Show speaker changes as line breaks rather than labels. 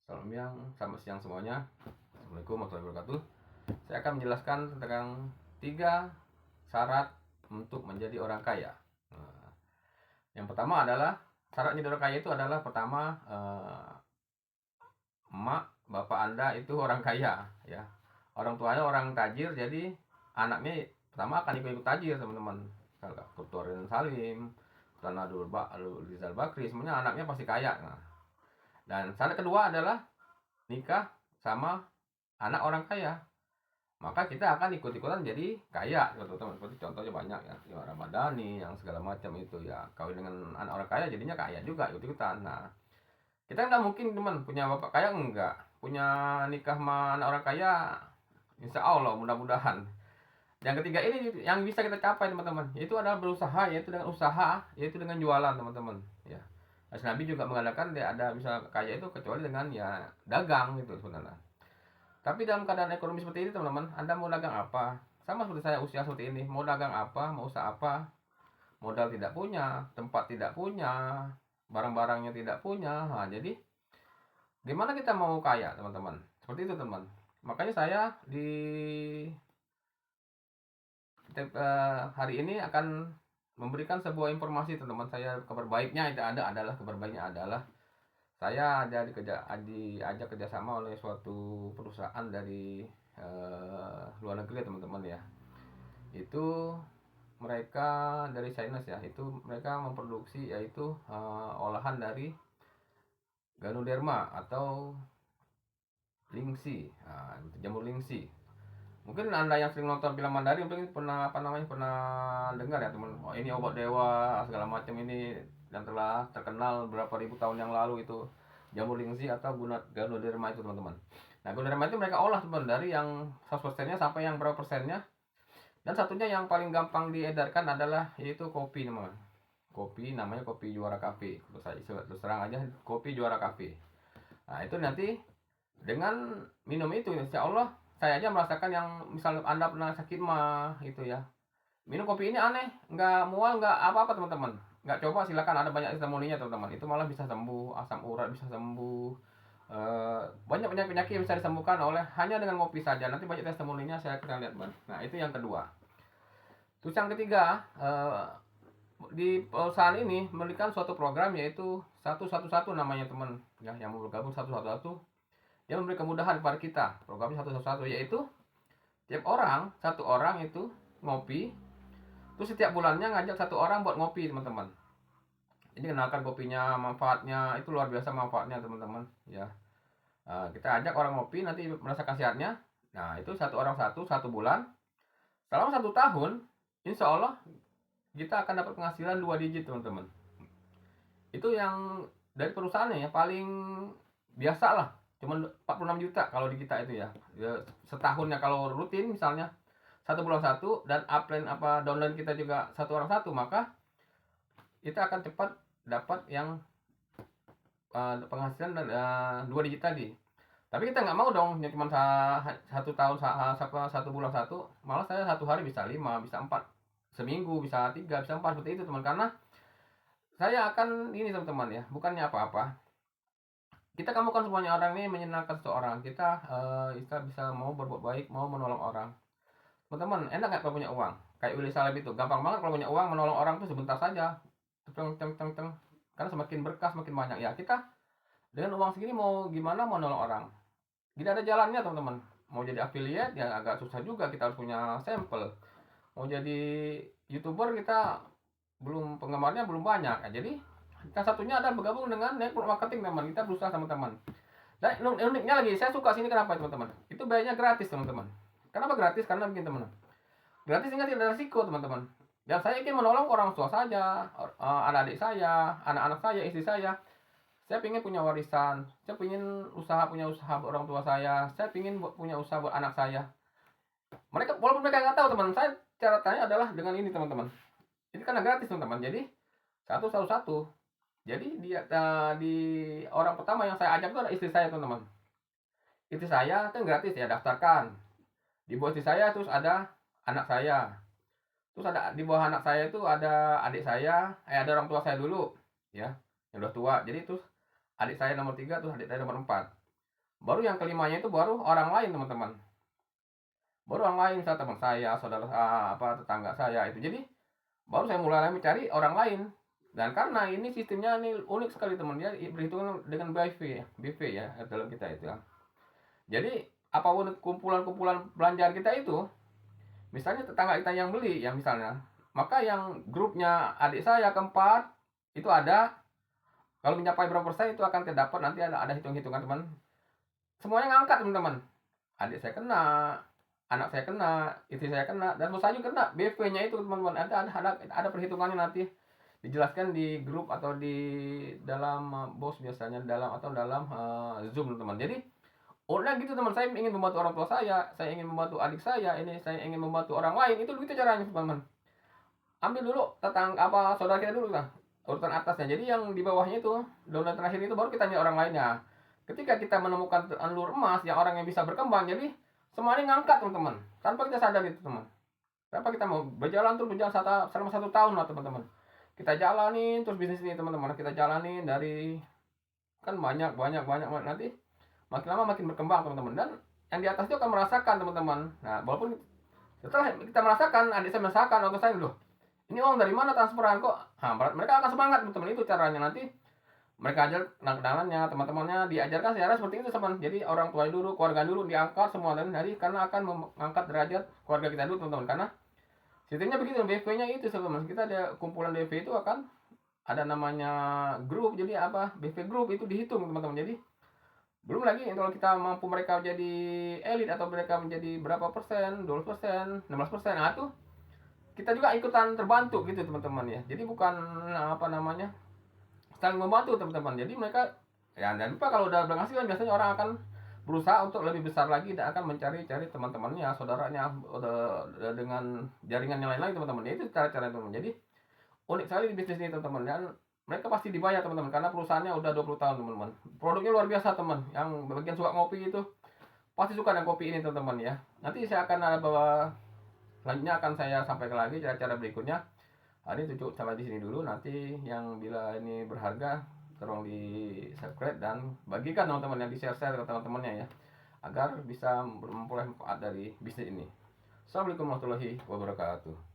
Selamat siang semuanya. Assalamualaikum warahmatullahi wabarakatuh. Saya akan menjelaskan tentang 3 syarat untuk menjadi orang kaya. Nah, yang pertama adalah syarat menjadi orang kaya itu adalah pertama, emak bapak Anda itu orang kaya, ya. Orang tuanya orang tajir, jadi anaknya pertama akan ikut-ikut tajir, teman-teman. Kalau Kurtorin Salim, Rizal Bakri, semuanya anaknya pasti kaya. Nah, dan syarat kedua adalah nikah sama anak orang kaya, maka kita akan ikut-ikutan jadi kaya, teman-teman. Seperti contohnya banyak ya, yang Ramadhani, yang segala macam itu ya, kawin dengan anak orang kaya jadinya kaya juga, ikut-ikutan. Nah, kita nggak mungkin teman punya bapak kaya, enggak punya nikah sama anak orang kaya, insya Allah mudah-mudahan. Yang ketiga ini yang bisa kita capai, teman-teman, itu adalah berusaha, yaitu dengan usaha, yaitu dengan jualan, teman-teman, ya. Mas Nabi juga mengatakan dia ada bisa kaya itu kecuali dengan ya dagang gitu sebenarnya. Tapi dalam keadaan ekonomi seperti ini, teman-teman, Anda mau dagang apa? Sama seperti saya usia seperti ini, mau dagang apa, mau usaha apa, modal tidak punya, tempat tidak punya, barang-barangnya tidak punya. Nah, jadi gimana kita mau kaya, teman-teman? Seperti itu, teman. Makanya saya di hari ini akan memberikan sebuah informasi, teman-teman. Saya kabar baiknya adalah kabar baiknya adalah saya diajak kerjasama oleh suatu perusahaan dari luar negeri, teman-teman ya. Itu mereka dari China ya. Itu mereka memproduksi yaitu olahan dari Ganoderma atau lingsi, jamur lingsi. Mungkin Anda yang sering nonton film Mandarin mungkin pernah pernah dengar ya, teman. Oh, ini obat dewa segala macam ini, dan telah terkenal berapa ribu tahun yang lalu itu jamur lingsi atau Ganoderma itu, teman-teman. Nah, Ganoderma itu mereka olah, teman, dari yang 100%-nya sampai yang berapa persennya. Dan satunya yang paling gampang diedarkan adalah yaitu kopi, teman. Kopi namanya kopi Juara Cafe. Terus terang aja, kopi Juara Cafe. Nah, itu nanti dengan minum itu insya Allah saya aja merasakan, yang misalnya Anda pernah sakit mah itu ya. Minum kopi ini aneh, nggak mual, nggak apa-apa, teman-teman. Nggak coba silakan, ada banyak testimoninya, teman-teman. Itu malah bisa sembuh, asam urat bisa sembuh. Banyak penyakit yang bisa disembuhkan oleh hanya dengan kopi saja. Nanti banyak testimoninya saya akan lihat, Bang. Nah, itu yang kedua. Terus yang ketiga, di perusahaan ini memberikan suatu program yaitu 111 namanya, teman ya, yang mau bergabung 111. Dia memberi kemudahan kepada kita. Programnya 111 yaitu tiap orang, satu orang itu ngopi, terus setiap bulannya ngajak satu orang buat ngopi, teman-teman. Ini kenalkan kopinya, manfaatnya itu luar biasa manfaatnya, teman-teman ya. Kita ajak orang ngopi, nanti merasakan khasiatnya. Nah, itu satu orang satu bulan, selama 1 tahun, insya Allah kita akan dapat penghasilan 2 digit, teman-teman. Itu yang dari perusahaannya ya, paling biasa lah, cuman 46 juta kalau di kita itu ya. Setahunnya kalau rutin misalnya 1 bulan 1, dan upline downline kita juga satu orang 1, maka kita akan cepat dapat yang penghasilan 2 digit tadi. Tapi kita nggak mau dong yang cuma 1 bulan 1, malah saya 1 hari bisa 5, bisa 4, seminggu bisa 3, bisa 4, seperti itu, teman. Karena saya akan ini, teman-teman ya, bukannya apa-apa. Kita kamu kan semuanya orang ini menyenangkan seseorang. Kita bisa mau berbuat baik, mau menolong orang. Teman-teman, enak nggak kalau punya uang? Kayak Willy Salim itu, gampang banget kalau punya uang, menolong orang tuh sebentar saja. Teng teng teng teng. Karena semakin berkah semakin banyak ya. Kita dengan uang segini mau gimana mau nolong orang? Tidak ada jalannya, teman-teman. Mau jadi affiliate ya agak susah juga, kita harus punya sampel. Mau jadi YouTuber kita belum, penggemarnya belum banyak. Ya, jadi salah satunya adalah bergabung dengan network marketing, teman. Kita berusaha, teman-teman. Dan uniknya lagi, saya suka sini kenapa, teman-teman? Itu bayarnya gratis, teman-teman. Kenapa gratis? Karena begini, teman. Gratis sehingga tidak ada risiko, teman-teman. Dan saya ingin menolong orang tua saja, anak-adik saya, anak-anak saya, istri saya. Saya ingin punya warisan, saya ingin punya usaha buat orang tua saya ingin punya usaha buat anak saya. Mereka, walaupun mereka nggak tahu, teman, saya cara tanya adalah dengan ini, teman-teman. Ini karena gratis, teman-teman. Jadi satu. Jadi dia di orang pertama yang saya ajak itu adalah istri saya, teman-teman. Istri saya kan gratis ya, daftarkan. Di bawah istri saya terus ada anak saya. Terus ada di bawah anak saya itu ada adik saya, ada orang tua saya dulu, ya, yang udah tua. Jadi terus adik saya nomor 3, terus adik saya nomor 4. Baru yang kelimanya itu baru orang lain teman-teman. Baru orang lain, misalnya teman saya, saudara tetangga saya itu. Jadi baru saya mulai mencari orang lain. Dan karena ini sistemnya ini unik sekali teman, dia berhitungan dengan BV ya dalam kita itu ya. Jadi apapun kumpulan-kumpulan belanjaan kita itu, misalnya tetangga kita yang beli ya misalnya, maka yang grupnya adik saya keempat itu ada, kalau mencapai berapa persen itu akan terdapat, nanti ada hitung-hitungan teman. Semuanya ngangkat teman-teman. Adik saya kena, anak saya kena, istri saya kena, dan bos saya juga kena BV-nya itu teman-teman. Ada perhitungannya nanti dijelaskan di grup atau di dalam bos biasanya dalam Zoom teman-teman. Jadi udah gitu teman, saya ingin membantu orang tua saya ingin membantu adik saya, ini saya ingin membantu orang lain, itu caranya teman-teman. Ambil dulu saudara kita dulu lah urutan atasnya, jadi yang di bawahnya itu download terakhir itu baru kita nyari orang lainnya. Ketika kita menemukan telur emas yang orang yang bisa berkembang, jadi semuanya ngangkat teman-teman tanpa kita sadar itu teman. Tanpa kita mau berjalan selama 1 tahun lah teman-teman, kita jalanin terus bisnis ini teman-teman, kita jalanin dari kan banyak nanti makin lama makin berkembang teman-teman, dan yang di atas itu akan merasakan teman-teman. Nah walaupun setelah kita merasakan, adik saya merasakan, waktu saya loh ini uang dari mana transferan kok, mereka akan semangat teman-teman. Itu caranya, nanti mereka ajar kenalannya, teman-temannya diajarkan secara seperti itu teman. Jadi orang tua dulu, keluarga dulu diangkat semua, dan jadi karena akan mengangkat derajat keluarga kita dulu teman-teman. Karena sistemnya begitu, BV-nya itu teman-teman, kita ada kumpulan BV itu akan ada namanya grup, jadi BV grup itu dihitung teman-teman. Jadi belum lagi kalau kita mampu mereka jadi elit atau mereka menjadi berapa persen, 12%, 16%, nah itu kita juga ikutan terbantu gitu teman-teman ya. Jadi bukan saling membantu teman-teman. Jadi mereka ya, dan lupa kalau udah berhasil biasanya orang akan berusaha untuk lebih besar lagi dan akan mencari-cari teman-temannya, saudaranya dengan jaringan yang lain-lain teman-teman. Ya, itu cara-cara teman-teman. Jadi unik sekali di bisnis ini teman-teman, dan mereka pasti dibayar teman-teman karena perusahaannya udah 20 tahun teman-teman. Produknya luar biasa teman. Yang bagian suka ngopi itu pasti suka dengan kopi ini teman-teman ya. Nanti saya akan ada bawa selanjutnya, akan saya sampaikan lagi cara-cara berikutnya. Hari ini cukup sampai di sini dulu. Nanti yang bila ini berharga tolong di subscribe dan bagikan teman-teman, yang di share ke teman-temannya ya, agar bisa memperoleh manfaat dari bisnis ini. Assalamualaikum warahmatullahi wabarakatuh.